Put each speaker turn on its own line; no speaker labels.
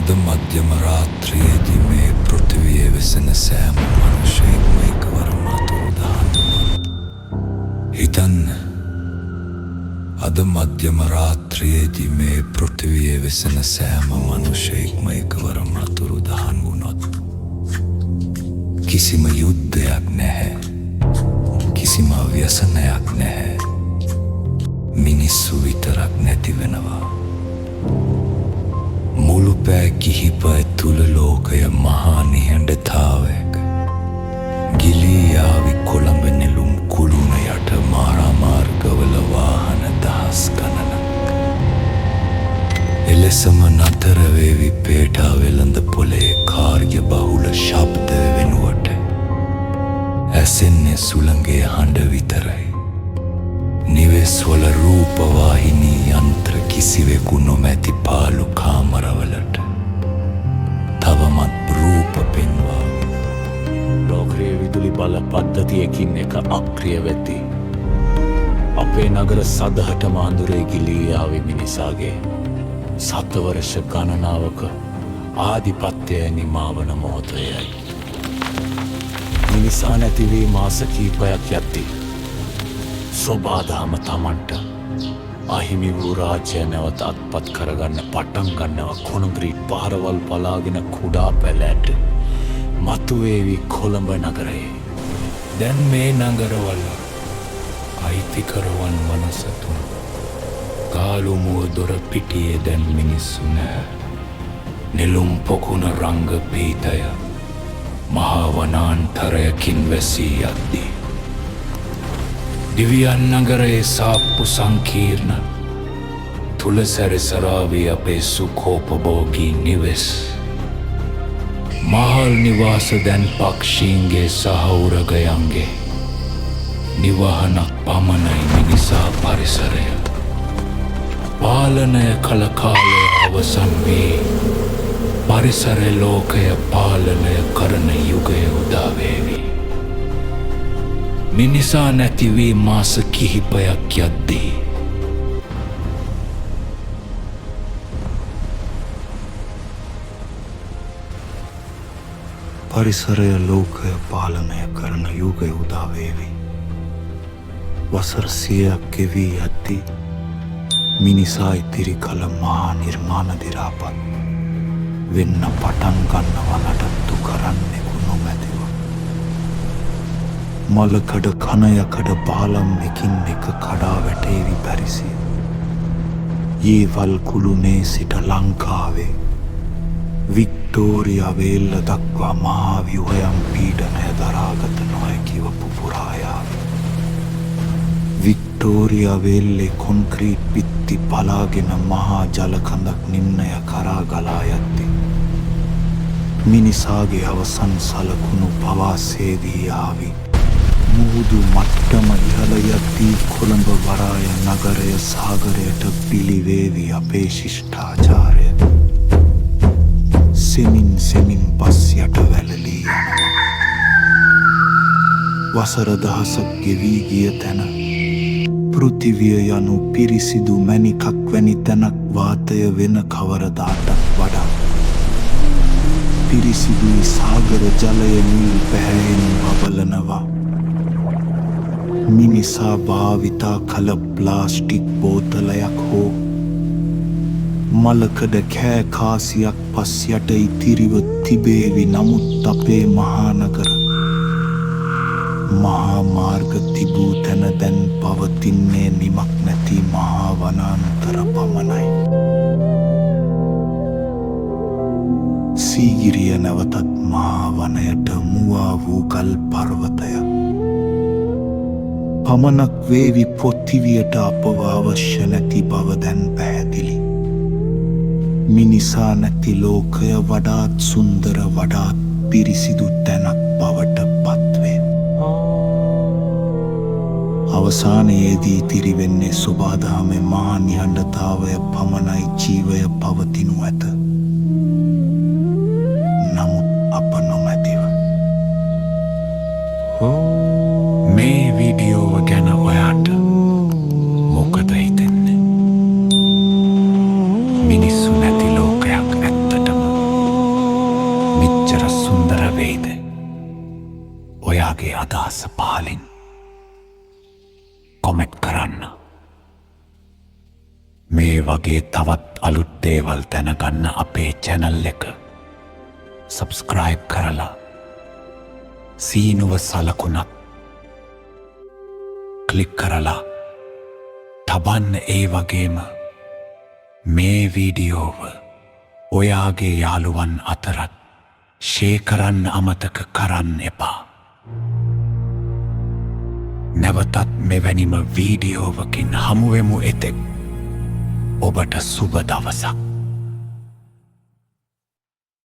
අද මධ්‍යම රාත්‍රියේදී මේ පෘථිවියේ වෙසෙන සෑම මනුෂයෙක්ම එකවරම අතුරුදහන් වුණා. හිතන්න, අද මධ්‍යම රාත්‍රියේදී මේ පෘථිවියේ වෙසෙන සෑම මනුෂයෙක්ම එකවරම අතුරුදහන් වුණොත් කිසිම යුද්ධයක් නැහැ, කිසිම ව්‍යසනයක් නැහැ, මිනිස්සු විතරක් නැති වෙනවා. මුළු පෑ කිහිපය තුළ ලෝකය මහා නිහඬතාවයක ගිලී යාවි. කොළඹ නෙළුම් කුළුණ යට මාරාමාර්ගවල වාහන දහස් ගණනක් එලෙසම නතර වේවි. පේටා වෙළඳ පොලේ කාර්ය බහුල ශබ්ද වෙනුවට ඇසෙන්නේ සුළඟේ හඬ විතරයි. නිවෙස්වල රූපවාහිනී යන්ත්‍ර කිසිවෙකු නොමැති පාළු කාමරවලට තවමත් රූප පෙන්වා.
ලෝකයේ විදුලි බල පද්ධතියකින් එක අක්‍රිය වෙති. අපේ නගර සදහටම අඳුරේ ගිලී යාවි මිනිසාගේ සතවර්ෂ ගණනාවක ආධිපත්‍යය නිමාවන මොහොතයයි. මිනිසා නැතිවී මාස කීපයක් යද්දී සොබාදහම තමන්ට අහිමි වූ රාජ්‍ය නැවත අත්පත් කරගන්න පටන් ගන්නවා. කොණග්‍රීට් පාරවල් පලාගෙන කුඩා පැලෑට මතුවේවි කොළඹ නගරයේ.
දැන් මේ නගරවල අයිතිකරවන් වනසතුන් කාලුමුව දොර පිටියේ දැන් මිනිස්සු නැහැ. නෙළුම් පොකුණ රංග පීතය මහා වනාන්තරයකින් වැසී යද්දී දිවියන් නගරයේ සාප්පු සංකීර්ණ තුල සැරිසරාවී අපේ සුඛෝපභෝගී නිවෙස් මහල් නිවාස දැන් පක්ෂීන්ගේ සහවුරගයන්ගේ නිවහනක් පමණයි. මිනිසා පරිසරය පාලනය කළ කාලය අවසන් වී පරිසර ලෝකය පාලනය කරන යුගය උදා වේවි. මිනිසා නැතිවී මාස කිහිපයක් යද්දී
පරිසරය ලෝකය පාලනය කරන යුගය උදා වේවි. වසර 100ක් ගෙවී යද්දී මිනිසා ඉතිරි කළ මහා නිර්මාණ දිරාපත් වෙන්න පටන් ගන්නවා. නඩත්තු කරන්නෙකු නොමැතිව මලකඩ කනයකඩ පාලම් එකින් එක කඩා වැටේවි පැරිසිය. ඒ වල්කුළුනේ සිට ලංකාවේ වික්ටෝරියා වේල්ල දක්වා මහා ව්‍යුහයන් පීඩනය දරාගත නොහැකිව පුපුරා යාවි. වික්ටෝරියා වේල්ලේ කොන්ක්‍රීට් බිත්ති පලාගෙන මහා ජලකඳක් නිම්නය කරා ගලා යද්දී මිනිසාගේ අවසන් සලකුණු පවා සේදී යාවි. මුහුදු මට්ටම ඉහළ යද්දී කොළඹ වරාය නගරය සාගරයට පිළිවේවි අපේ ශිෂ්ඨාචාරය. සෙමින් පස් යට වැළලී යනවා. වසර දහසක් ගෙවී ගිය තැන පෘථිවිය යනු පිරිසිදු මැණිකක් වැනි තැනක් වාතය වෙන කවරදාටත් වඩා පිරිසිදුයි. සාගර ජලය නිල් පැහැයෙන් බබලනවා. මිනිසා භාවිතා කළ ප්ලාස්ටික් බෝතලයක් හෝ මලකඩ කෑ කාසියක් පස් යට ඉතිරිව තිබේවි. නමුත් අපේ මහානගර මහා මාර්ග තිබූ තැන දැන් පවතින්නේ නිමක් නැති මහා වනාන්තර පමණයි. සීගිරිය නැවතත් මහා වනයට මුවා වූ ගල් පර්වතය පමණක් වේවි. පොත්තිවියට අපව අවශ්‍ය නැති බව දැන් පැහැදිලි. මිනිසා නැති ලෝකය වඩාත් සුන්දර වඩාත් පිරිසිදු තැනක් බවට පත්වේ. අවසානයේදී ඉතිරිවෙන්නේ සොබාදහමේ මහා නිහඬතාවය පමණයි. ජීවය පවතිනු ඇත. නමුත් අප නොමැතිව.
මේ වීඩියෝව ගැන ඔයාට මොකද හිතෙන්නේ? මිනිස්සු නැති ලෝකයක් ඇත්තටම ඔයාගේ අදහස පහලින් කොමෙන්ට් කරන්න. මේ වගේ තවත් අලුත් දේවල් දැනගන්න අපේ channel එක subscribe කරලා සීනුව සලකුණක් ක්ලික් කරලා තබන්න. ඒ වගේම මේ වීඩියෝව ඔයාගේ යාළුවන් අතරත් ෂේ කරන්න අමතක කරන්න එපා. නැවතත් මෙවැනිම වීඩියෝවකින් හමුවෙමු එතෙක් ඔබට සුබ දවසක්.